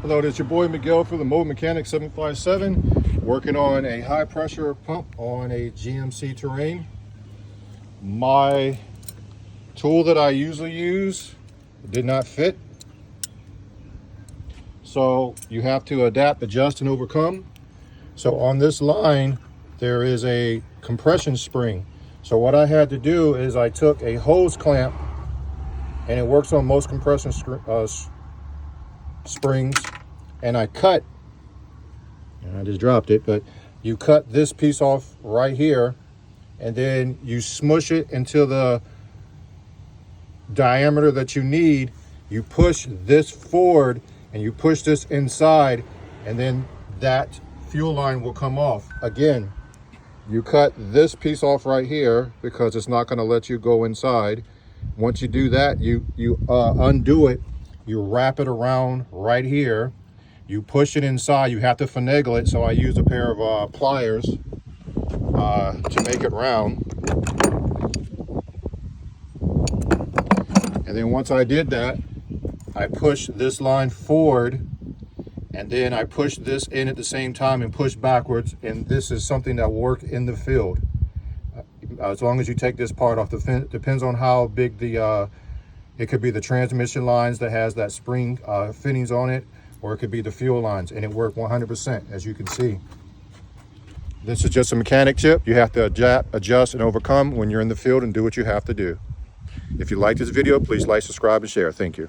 Hello, this is your boy Miguel for the Mobile Mechanic 757, working on a high pressure pump on a GMC Terrain. My tool that I usually use did not fit, so you have to adapt, adjust, and overcome. So on this line there is a compression spring. So what I had to do is I took a hose clamp, and it works on most compression springs, and I cut, and I just dropped it, but you cut this piece off right here, and then you smush it into the diameter that you need. You push this forward and you push this inside, and then that fuel line will come off. Again, you cut this piece off right here because it's not going to let you go inside. Once you do that, you undo it, you wrap it around right here, you push it inside. You have to finagle it, so I used a pair of pliers to make it round. And then once I did that, I push this line forward, and then I push this in at the same time and push backwards, and this is something that will work in the field. As long as you take this part off the fence, depends on how big the it could be the transmission lines that has that spring fittings on it, or it could be the fuel lines, and it worked 100%, as you can see. This is just a mechanic tip. You have to adjust and overcome when you're in the field, and do what you have to do. If you like this video, please like, subscribe, and share. Thank you.